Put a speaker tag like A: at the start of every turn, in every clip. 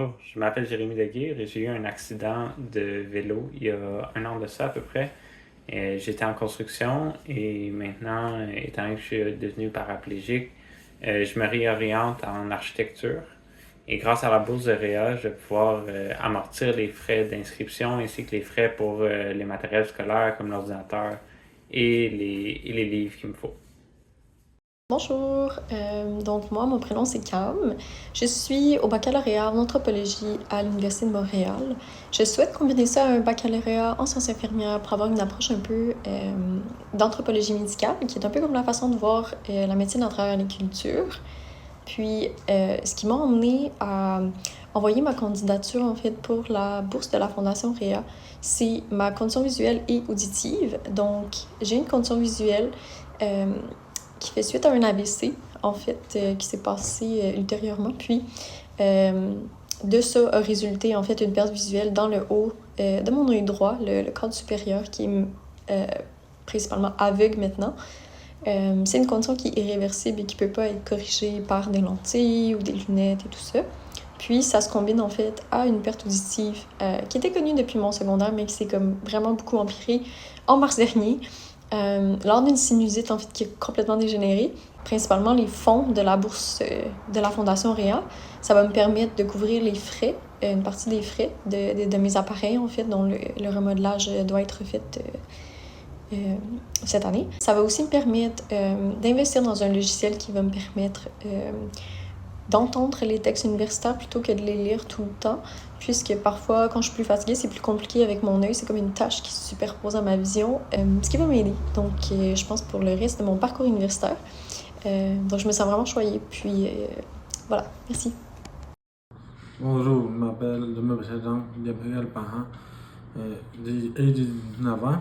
A: Bonjour, je m'appelle Jérémy Laguirre et j'ai eu un accident de vélo il y a un an de ça à peu près. J'étais en construction et maintenant, étant donné que je suis devenu paraplégique, je me réoriente en architecture. Et grâce à la bourse de Réa, je vais pouvoir amortir les frais d'inscription ainsi que les frais pour les matériels scolaires comme l'ordinateur et les livres qu'il me faut.
B: Bonjour, donc moi, mon prénom c'est Cam. Je suis au baccalauréat en anthropologie à l'Université de Montréal. Je souhaite combiner ça à un baccalauréat en sciences infirmières pour avoir une approche un peu d'anthropologie médicale, qui est un peu comme la façon de voir la médecine à travers les cultures. Puis, ce qui m'a emmené à envoyer ma candidature en fait pour la bourse de la Fondation Réa, c'est ma condition visuelle et auditive. Donc, j'ai une condition visuelle euh, qui fait suite à un AVC, en fait, qui s'est passé ultérieurement. Puis, de ça a résulté, en fait, une perte visuelle dans le haut de mon œil droit, le cadre supérieur, qui est principalement aveugle maintenant. C'est une condition qui est irréversible et qui peut pas être corrigée par des lentilles ou des lunettes et tout ça. Puis, ça se combine en fait à une perte auditive qui était connue depuis mon secondaire, mais qui s'est comme vraiment beaucoup empirée en mars dernier, lors d'une sinusite en fait qui est complètement dégénérée, principalement les fonds de la bourse de la Fondation Réa. Ça va me permettre de couvrir les frais, une partie des frais de mes appareils en fait, dont le remodelage doit être fait cette année. Ça va aussi me permettre d'investir dans un logiciel qui va me permettre d'entendre les textes universitaires plutôt que de les lire tout le temps, puisque parfois, quand je suis plus fatiguée, c'est plus compliqué avec mon œil. C'est comme une tâche qui se superpose à ma vision, ce qui va m'aider. Donc, je pense pour le reste de mon parcours universitaire. Donc, je me sens vraiment choyée. Puis, voilà. Merci.
C: Bonjour, je me présente Gabriel Parent, j'ai 19 ans.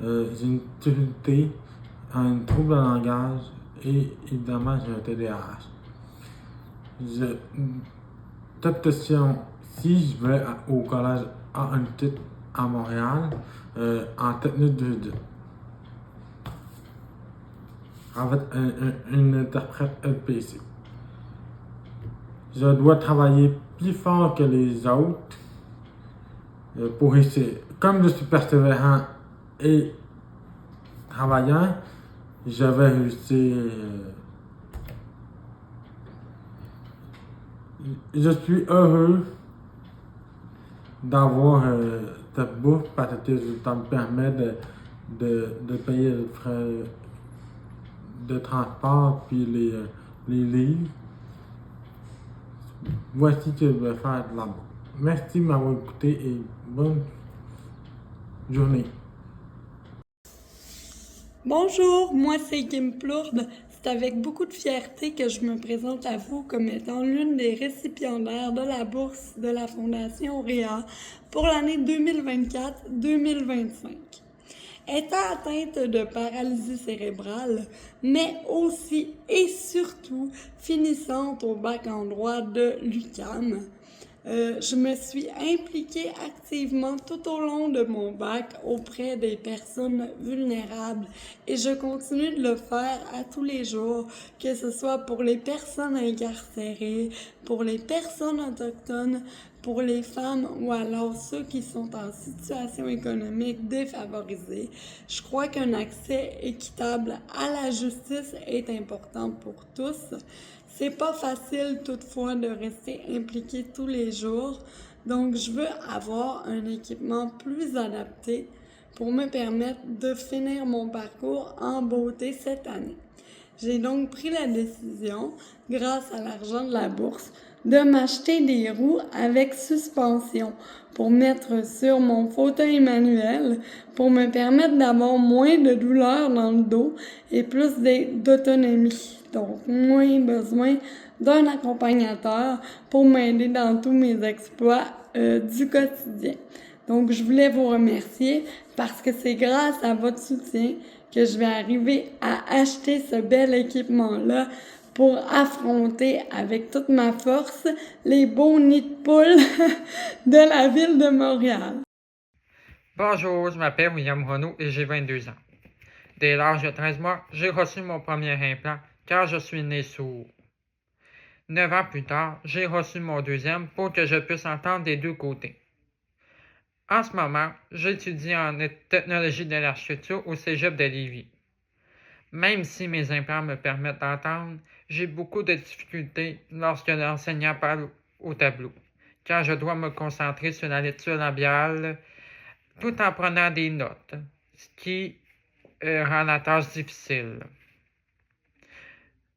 C: J'ai une difficulté, un trouble de langage et évidemment j'ai un TDAH. Je, Toute question, si je vais au collège A1 à Montréal, en technique de avec une interprète LPC. Je dois travailler plus fort que les autres pour essayer. Comme je suis persévérant et travaillant, je vais réussir. Je suis heureux d'avoir cette bourse parce que ça me permet de payer les frais de transport puis les livres. Voici ce que je vais faire là-bas. Merci de m'avoir écouté et bonne journée.
D: Bonjour, moi c'est Kim Plourde. C'est avec beaucoup de fierté que je me présente à vous comme étant l'une des récipiendaires de la bourse de la Fondation Réa pour l'année 2024-2025. Étant atteinte de paralysie cérébrale, mais aussi et surtout finissante au bac en droit de l'UQAM, je me suis impliquée activement tout au long de mon bac auprès des personnes vulnérables et je continue de le faire à tous les jours, que ce soit pour les personnes incarcérées, pour les personnes autochtones, pour les femmes ou alors ceux qui sont en situation économique défavorisée. Je crois qu'un accès équitable à la justice est important pour tous. C'est pas facile toutefois de rester impliqué tous les jours, donc je veux avoir un équipement plus adapté pour me permettre de finir mon parcours en beauté cette année. J'ai donc pris la décision, grâce à l'argent de la bourse, de m'acheter des roues avec suspension pour mettre sur mon fauteuil manuel pour me permettre d'avoir moins de douleur dans le dos et plus d'autonomie. Donc, moins besoin d'un accompagnateur pour m'aider dans tous mes exploits du quotidien. Donc, je voulais vous remercier parce que c'est grâce à votre soutien que je vais arriver à acheter ce bel équipement-là pour affronter avec toute ma force les beaux nids de poules de la ville de Montréal.
E: Bonjour, je m'appelle William Renaud et j'ai 22 ans. Dès l'âge de 13 mois, j'ai reçu mon premier implant car je suis né sourd. 9 ans plus tard, j'ai reçu mon deuxième pour que je puisse entendre des deux côtés. En ce moment, j'étudie en technologie de l'architecture au Cégep de Lévis. Même si mes implants me permettent d'entendre, j'ai beaucoup de difficultés lorsque l'enseignant parle au tableau, car je dois me concentrer sur la lecture labiale tout en prenant des notes, ce qui rend la tâche difficile.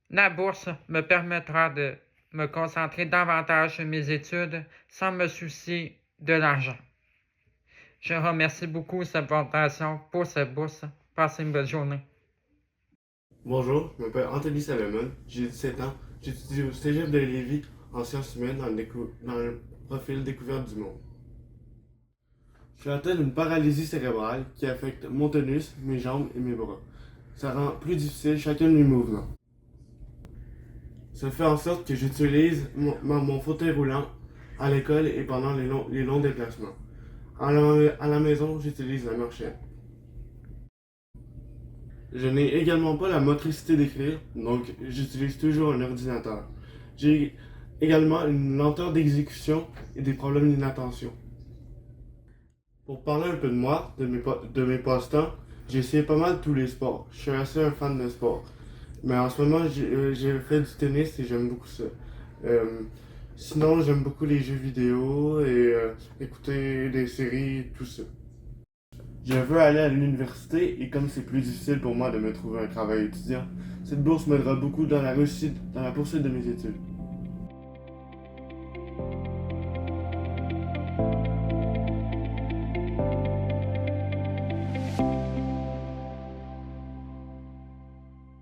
E: La bourse me permettra de me concentrer davantage sur mes études sans me soucier de l'argent. Je remercie beaucoup cette fondation pour cette bourse. Passez une bonne journée.
F: Bonjour, je m'appelle Anthony Salomon, j'ai 17 ans, j'étudie au Cégep de Lévis en sciences humaines dans le profil découverte du monde. Je suis atteint d'une paralysie cérébrale qui affecte mon tonus, mes jambes et mes bras. Ça rend plus difficile chacun de mes mouvements. Ça fait en sorte que j'utilise mon fauteuil roulant à l'école et pendant les longs déplacements. À la maison, j'utilise la marchette. Je n'ai également pas la motricité d'écrire, donc j'utilise toujours un ordinateur. J'ai également une lenteur d'exécution et des problèmes d'inattention. Pour parler un peu de moi, de mes passe-temps, j'ai essayé pas mal tous les sports. Je suis assez un fan de sport. Mais en ce moment, j'ai fait du tennis et j'aime beaucoup ça. Sinon, j'aime beaucoup les jeux vidéo et écouter des séries, tout ça. Je veux aller à l'université et comme c'est plus difficile pour moi de me trouver un travail étudiant, cette bourse m'aidera beaucoup dans la poursuite de mes études.